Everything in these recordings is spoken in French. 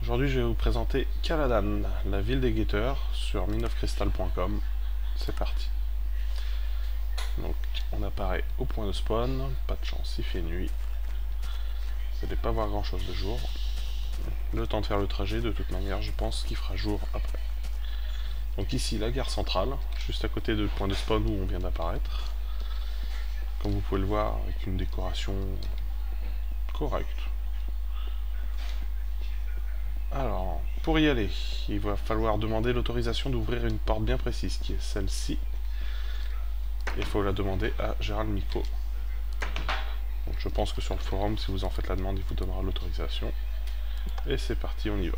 Aujourd'hui, je vais vous présenter Caladan, la ville des guetteurs, sur mineofcrystal.com. C'est parti. Donc, on apparaît au point de spawn. Pas de chance, il fait nuit. Vous n'allez pas voir grand chose de jour. Le temps de faire le trajet, de toute manière, je pense qu'il fera jour après. Donc ici, la gare centrale, juste à côté du point de spawn où on vient d'apparaître. Comme vous pouvez le voir, avec une décoration correcte. Alors, pour y aller, il va falloir demander l'autorisation d'ouvrir une porte bien précise, qui est celle-ci. Il faut la demander à Gérald Micot. Donc je pense que sur le forum, si vous en faites la demande, il vous donnera l'autorisation. Et c'est parti, on y va.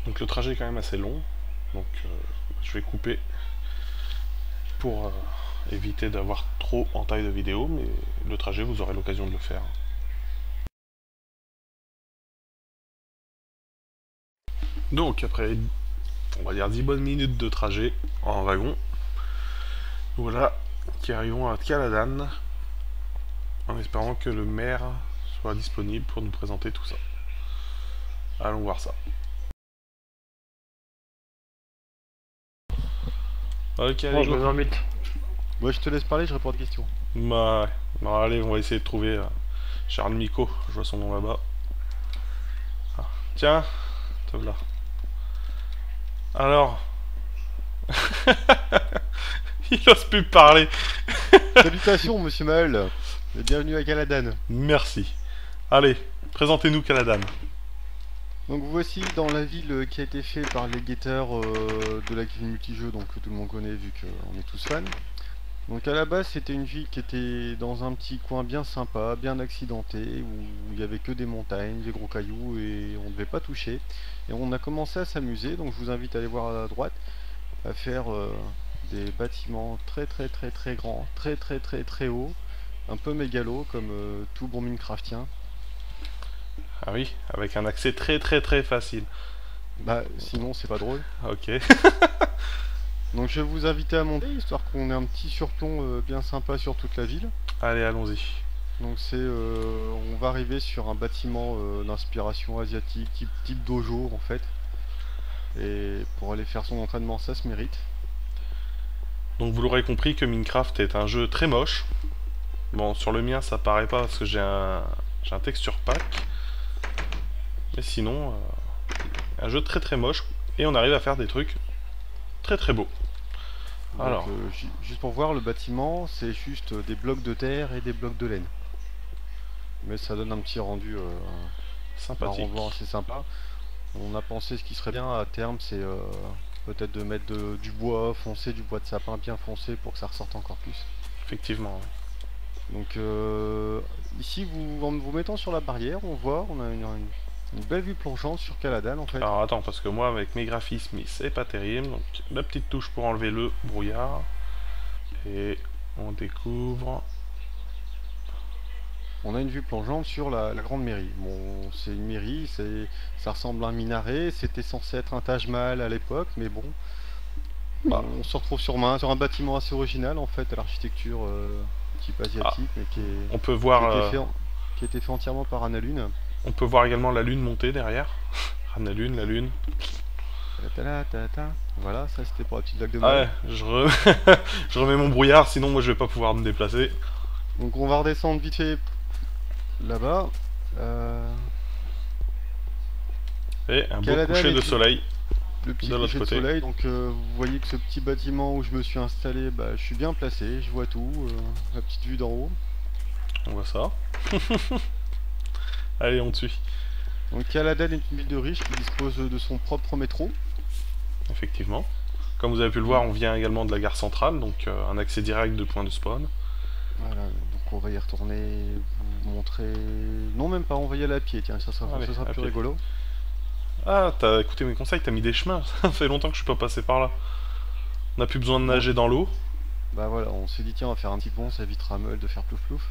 Donc le trajet est quand même assez long, donc je vais couper pour éviter d'avoir trop en taille de vidéo, mais le trajet, vous aurez l'occasion de le faire. Donc après, on va dire 10 bonnes minutes de trajet en wagon, voilà, qui arrivons à Caladan, en espérant que le maire soit disponible pour nous présenter tout ça. Allons voir ça. Ok, allez, Moi, je go. me mets en mythe. Moi, je te laisse parler, je réponds à des questions. Bah, ouais. Bon, allez, on va essayer de trouver Charles Micot. Je vois son nom là-bas. Ah. Tiens, te voilà. Alors, il ose plus parler. Salutations, monsieur Mahel. Et bienvenue à Caladan. Merci. Allez, présentez-nous Caladan. Donc, voici dans la ville qui a été faite par les guetteurs de la ville multijeux, donc que tout le monde connaît vu qu'on est tous fans. Donc, à la base, c'était une ville qui était dans un petit coin bien sympa, bien accidenté, où il y avait que des montagnes, des gros cailloux et on ne devait pas toucher. Et on a commencé à s'amuser, donc je vous invite à aller voir à droite, à faire des bâtiments très très très très grands, très très très très hauts, un peu mégalo comme tout bon Minecraftien. Ah oui, avec un accès très très très facile. Bah sinon c'est pas drôle. Ok. Donc je vais vous inviter à monter histoire qu'on ait un petit surplomb bien sympa sur toute la ville. Allez, allons-y. Donc on va arriver sur un bâtiment d'inspiration asiatique, type dojo en fait. Et pour aller faire son entraînement, ça se mérite. Donc vous l'aurez compris que Minecraft est un jeu très moche. Bon, sur le mien ça paraît pas parce que j'ai un texture pack. Mais sinon, un jeu très très moche. Et on arrive à faire des trucs très très beaux. Donc Alors, juste pour voir, le bâtiment c'est juste des blocs de terre et des blocs de laine. Mais ça donne un petit rendu, un sympathique. renvoi assez sympa. On a pensé ce qui serait bien à terme, c'est peut-être de mettre du bois foncé, du bois de sapin bien foncé pour que ça ressorte encore plus. Effectivement. Donc ici, en vous mettant sur la barrière, on voit, on a une belle vue plongeante sur Caladan en fait. Alors attends, parce que moi avec mes graphismes, c'est pas terrible. Donc la petite touche pour enlever le brouillard. Et on découvre. On a une vue plongeante sur la grande mairie. Bon, c'est une mairie, ça ressemble à un minaret. C'était censé être un Taj Mahal à l'époque, mais bon, Bah, on se retrouve sur un bâtiment assez original en fait, à l'architecture type ah, asiatique, mais on peut qui a voir, été qui a été fait entièrement par Annalune. on peut voir également la lune monter derrière. La lune, la lune. Voilà, ça c'était pour la petite blague de Ah Noël. ouais, je remets mon brouillard, sinon moi je vais pas pouvoir me déplacer. Donc on va redescendre vite fait là-bas. Et un beau Caladan coucher de est soleil le petit de l'autre coucher de côté. soleil. Donc vous voyez que ce petit bâtiment où je me suis installé, bah, je suis bien placé, je vois tout, la petite vue d'en haut. On voit ça. Allez, on suit. Donc Caladan est une ville de riches qui dispose de son propre métro. Effectivement. Comme vous avez pu le voir, on vient également de la gare centrale, donc un accès direct de point de spawn. Voilà, donc on va y retourner, vous montrer... Non même pas, on va y aller à pied, tiens, Allez, ça sera à plus pied. rigolo. Ah, t'as écouté mes conseils, t'as mis des chemins. Ça fait longtemps que je suis pas passé par là. On n'a plus besoin de Bon, nager dans l'eau. bah voilà, on s'est dit tiens on va faire un petit pont, ça évitera à Meul de faire plouf plouf.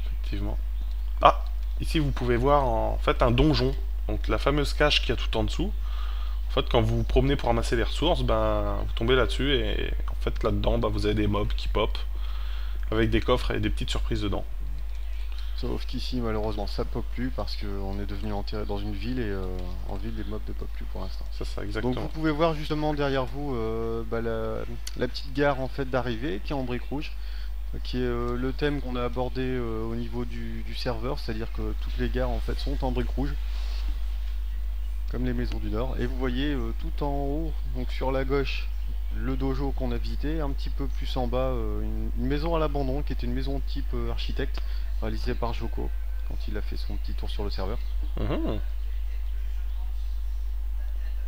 Effectivement. Ah, ici vous pouvez voir en fait un donjon. Donc la fameuse cache qu'il y a tout en dessous. En fait, quand vous vous promenez pour ramasser les ressources, ben vous tombez là-dessus et en fait là-dedans, ben, vous avez des mobs qui pop avec des coffres et des petites surprises dedans. Sauf qu'ici, malheureusement, ça pop plus parce qu'on est devenu enterré dans une ville et en ville, les mobs ne pop plus pour l'instant. C'est ça, Donc vous exactement. pouvez voir justement derrière vous la petite gare en fait d'arrivée qui est en briques rouges, qui est le thème qu'on a abordé au niveau du serveur, c'est-à-dire que toutes les gares en fait sont en briques rouges, comme les maisons du Nord. Et vous voyez tout en haut, donc sur la gauche, le dojo qu'on a visité, un petit peu plus en bas, une maison à l'abandon qui était une maison de type architecte, réalisée par Joko quand il a fait son petit tour sur le serveur. Mhm.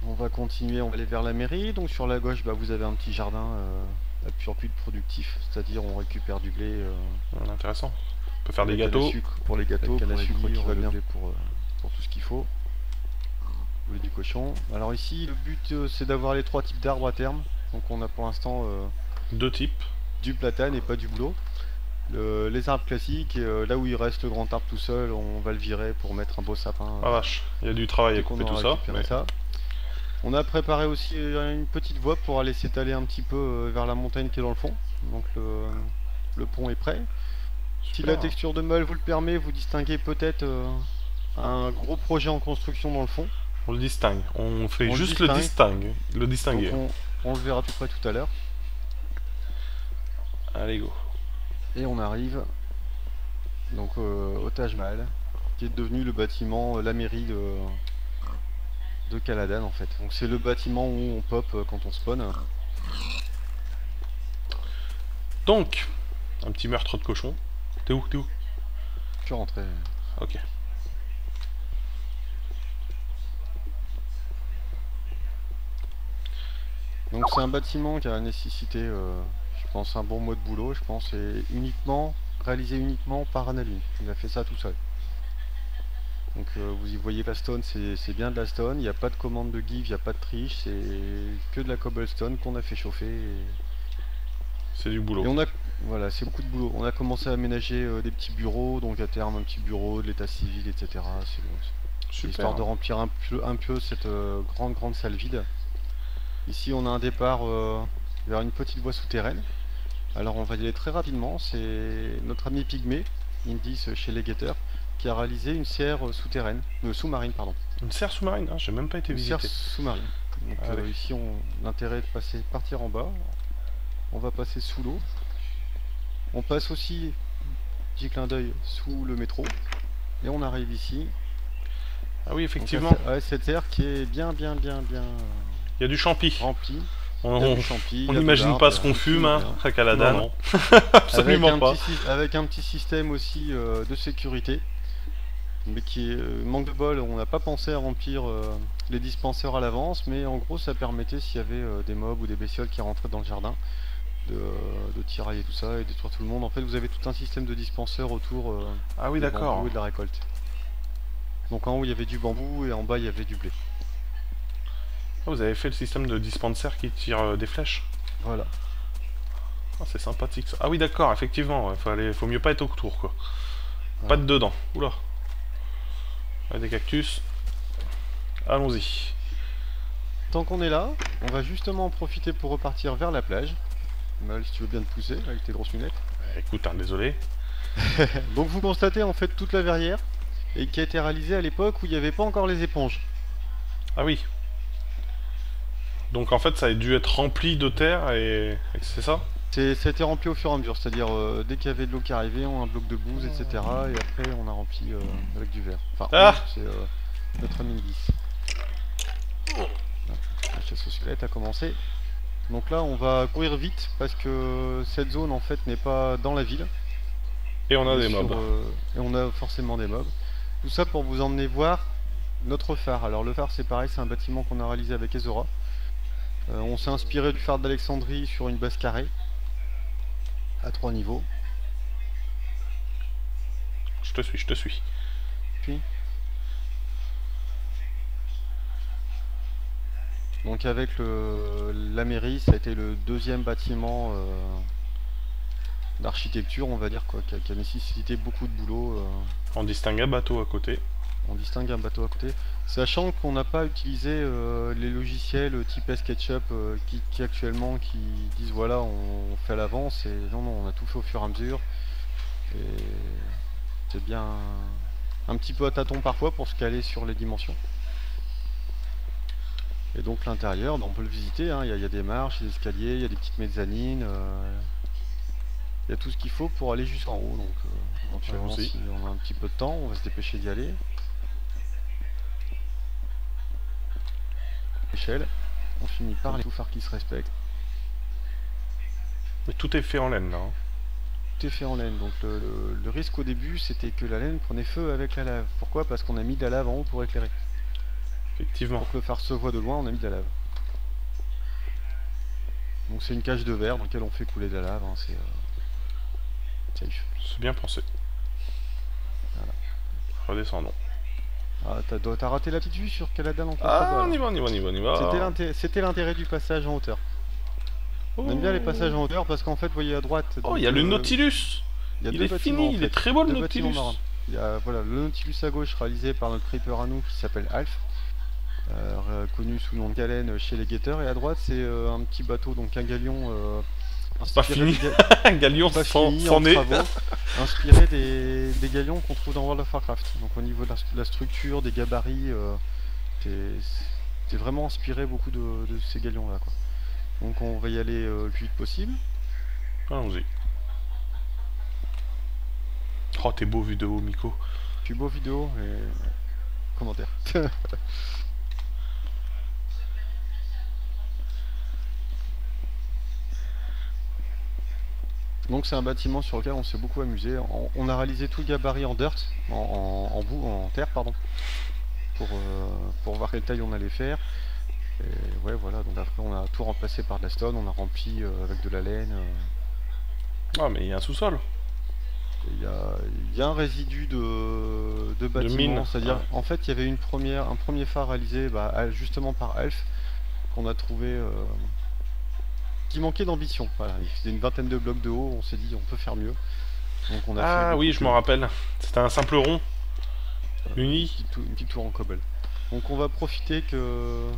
On va continuer, on va aller vers la mairie. Donc sur la gauche, bah, vous avez un petit jardin à pur but productif, c'est-à-dire on récupère du blé, Intéressant. On peut faire des la canne à gâteaux. sucre pour les gâteaux, La canne pour à les sucre livres, qui va le bien. blé pour tout ce qu'il faut. Le blé du cochon. Alors ici, le but c'est d'avoir les 3 types d'arbres à terme. Donc on a pour l'instant Deux types. du platane et pas du bouleau. Les arbres classiques, et là où il reste le grand arbre tout seul, on va le virer pour mettre un beau sapin. Ah vache, il y a du travail à Dès qu'on couper tout aura ça. récupéré Mais... ça. On a préparé aussi une petite voie pour aller s'étaler un petit peu vers la montagne qui est dans le fond. Donc le pont est prêt. Si Super. la texture de meule vous le permet, vous distinguez peut-être un gros projet en construction dans le fond. On le distingue. On fait On le juste le distinguer. Donc on le verra tout près tout à l'heure. Allez, go. Et on arrive donc au Taj Mahal, qui est devenu le bâtiment, la mairie de Caladan en fait. Donc c'est le bâtiment où on pop quand on spawn. Donc, un petit meurtre de cochon. T'es où? T'es où? Je suis rentré. Ok. Donc c'est un bâtiment qui a nécessité, je pense, un bon mois de boulot, je pense, et réalisé uniquement par Analune. Il a fait ça tout seul. Donc vous y voyez la stone, c'est bien de la stone, il n'y a pas de commande de give, il n'y a pas de triche, c'est que de la cobblestone qu'on a fait chauffer. C'est du boulot. Et on a, voilà, c'est beaucoup de boulot. On a commencé à aménager des petits bureaux, donc à terme un petit bureau de l'état civil, etc. C'est histoire de remplir un peu cette grande salle vide. Ici on a un départ vers une petite voie souterraine. Alors on va y aller très rapidement, c'est notre ami Pygmée, Indis chez les Gators, qui a réalisé une serre souterraine, sous-marine pardon. Une serre sous-marine? Ah, j'ai même pas été Une visité. serre sous-marine. Donc ici on a l'intérêt de partir en bas. On va passer sous l'eau. On passe aussi, petit clin d'œil, sous le métro. Et on arrive ici. Ah oui, effectivement. Donc, cette serre qui est bien Il y a du champi. remplie. On n'imagine pas ce qu'on fume à Caladan. Non. Absolument pas. Avec un petit système aussi de sécurité. Mais qui est manque de bol, on n'a pas pensé à remplir les dispenseurs à l'avance. Mais en gros, ça permettait, s'il y avait des mobs ou des bestioles qui rentraient dans le jardin, de tirailler tout ça et détruire tout le monde. En fait, vous avez tout un système de dispenseurs autour Ah oui, d'accord. et de la récolte. Donc en haut, il y avait du bambou et en bas, il y avait du blé. Ah, vous avez fait le système de dispensaire qui tire des flèches? Voilà. Ah, c'est sympathique ça. Ah oui, d'accord, effectivement. Faut mieux pas être autour, quoi. Voilà. Pas de dedans. Oula. Ouais, des cactus. Allons-y. Tant qu'on est là, on va justement en profiter pour repartir vers la plage. Mal, si tu veux bien te pousser avec tes grosses lunettes. Écoute, hein, désolé. Donc vous constatez en fait toute la verrière et qui a été réalisée à l'époque où il n'y avait pas encore les éponges. Ah oui. Donc en fait, ça a dû être rempli de terre et c'est ça? Ça a été rempli au fur et à mesure, c'est-à-dire dès qu'il y avait de l'eau qui arrivait, on a un bloc de bouse, etc. Et après on a rempli avec du verre. Enfin, c'est notre ami 10. La chasse au squelette a commencé. Donc là on va courir vite parce que cette zone en fait n'est pas dans la ville. Et on a des mobs. Et on a forcément des mobs. Tout ça pour vous emmener voir notre phare. Alors le phare c'est pareil, c'est un bâtiment qu'on a réalisé avec Ezora. On s'est inspiré du phare d'Alexandrie sur une base carrée à 3 niveaux. Je te suis. Puis donc avec la mairie, ça a été le deuxième bâtiment d'architecture, on va dire, quoi, qui a nécessité beaucoup de boulot. On distingue un bateau à côté. On distingue un bateau à côté. Sachant qu'on n'a pas utilisé les logiciels type SketchUp qui actuellement qui disent voilà on fait à l'avance, et non, on a tout fait au fur et à mesure. Et c'est bien un petit peu à tâtons parfois pour se caler sur les dimensions. Et donc l'intérieur, on peut le visiter, hein. Il y a des marches, des escaliers, il y a des petites mezzanines, il y a tout ce qu'il faut pour aller jusqu'en haut. Donc éventuellement, si on a un petit peu de temps, on va se dépêcher d'y aller. Échelle, on finit par les touffards qui se respectent. Mais tout est fait en laine là. Hein. Tout est fait en laine, donc le risque au début c'était que la laine prenait feu avec la lave. Pourquoi? Parce qu'on a mis de la lave en haut pour éclairer. Effectivement. Pour que le phare se voit de loin, on a mis de la lave. Donc c'est une cage de verre dans laquelle on fait couler de la lave, hein, c'est safe. C'est bien pensé. Voilà. Redescendons. Ah, t'as raté la petite vue sur Caladan en Ah, on y va. C'était l'intérêt du passage en hauteur. Oh. On aime bien les passages en hauteur parce qu'en fait, vous voyez à droite... Oh, il y a le Nautilus. Il est fini, il est très beau le Nautilus. Il y a voilà, le Nautilus à gauche réalisé par notre creeper à nous qui s'appelle Alf. Connu sous le nom de Galen chez les guetteurs, et à droite c'est un petit bateau, donc un galion pas fini. Un galion sans nez. Inspiré des galions qu'on trouve dans World of Warcraft. Donc au niveau de la structure, des gabarits, c'est vraiment inspiré beaucoup de ces galions là, quoi. Donc on va y aller le plus vite possible. Allons-y. Oh, t'es beau vu de haut, Miko. Je suis beau vidéo et commentaire. Donc c'est un bâtiment sur lequel on s'est beaucoup amusé. On a réalisé tout le gabarit en dirt, en terre, pardon, pour voir quelle taille on allait faire. Et ouais, voilà, donc après on a tout remplacé par de la stone, on a rempli avec de la laine. Ah, mais il y a un sous-sol. Il y a un résidu de bâtiment, c'est-à-dire en fait il y avait un premier phare réalisé justement par Alf qu'on a trouvé qui manquait d'ambition. Voilà, il faisait une vingtaine de blocs de haut, on s'est dit on peut faire mieux. Donc on a fait oui, je m'en rappelle. C'était un simple rond. Uni. Une petite tour en cobble. Donc on va profiter que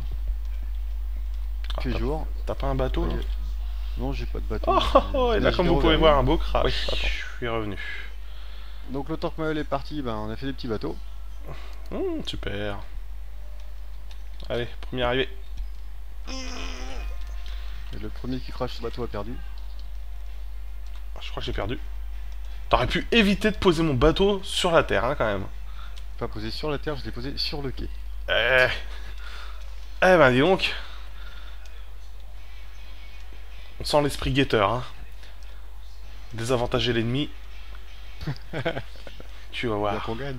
fait jour. T'as pas un bateau là? Non, j'ai pas de bateau. Et là, comme vous pouvez voir, un beau crash. Oui, attends, je suis revenu. Donc le temps que Maël est parti, on a fait des petits bateaux. Super. Allez, premier arrivé. Et le premier qui crache ce bateau a perdu. Je crois que j'ai perdu. T'aurais pu éviter de poser mon bateau sur la terre, hein, quand même. Pas posé sur la terre, je l'ai posé sur le quai. Eh ben, dis donc. On sent l'esprit guetteur, hein. Désavantager l'ennemi. Tu vas voir. Bien qu'on gagne.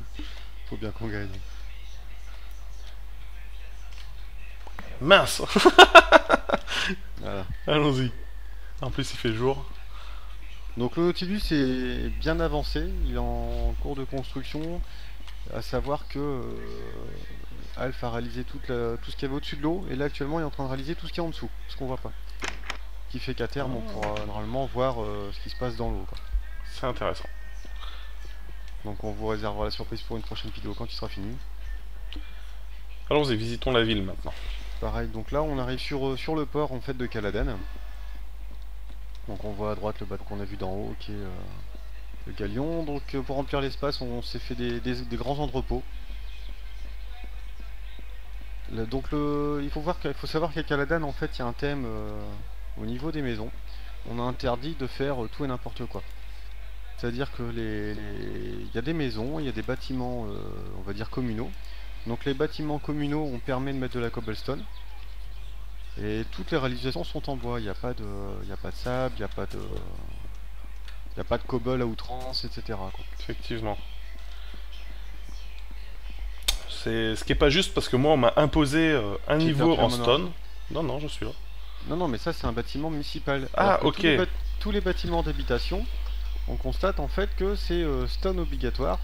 Faut bien qu'on gagne. Mince. Voilà. Allons-y. En plus, il fait jour. Donc le Nautilus est bien avancé, il est en cours de construction. À savoir que Alf a réalisé tout ce qu'il y avait au-dessus de l'eau, et là actuellement il est en train de réaliser tout ce qu'il y a en dessous, ce qu'on voit pas. Ce qui fait qu'à terme on pourra normalement voir ce qui se passe dans l'eau. C'est intéressant. Donc on vous réservera la surprise pour une prochaine vidéo quand il sera fini. Allons-y, visitons la ville maintenant. Pareil, donc là on arrive sur le port en fait de Caladan. Donc on voit à droite le bateau qu'on a vu d'en haut qui est le galion. Donc pour remplir l'espace on s'est fait des grands entrepôts. Là, donc il faut savoir qu'à Caladan en fait il y a un thème au niveau des maisons. On a interdit de faire tout et n'importe quoi. C'est-à-dire que il y a des maisons, il y a des bâtiments on va dire communaux. Donc les bâtiments communaux on permet de mettre de la cobblestone. Et toutes les réalisations sont en bois, il n'y a pas de sable, il n'y a pas de cobble à outrance, etc. quoi. Effectivement. C'est ce qui est pas juste parce que moi on m'a imposé un niveau en stone. Non, je suis là. Non, mais ça c'est un bâtiment municipal. Ah, ok. Tous les bâtiments d'habitation, on constate en fait que c'est stone obligatoire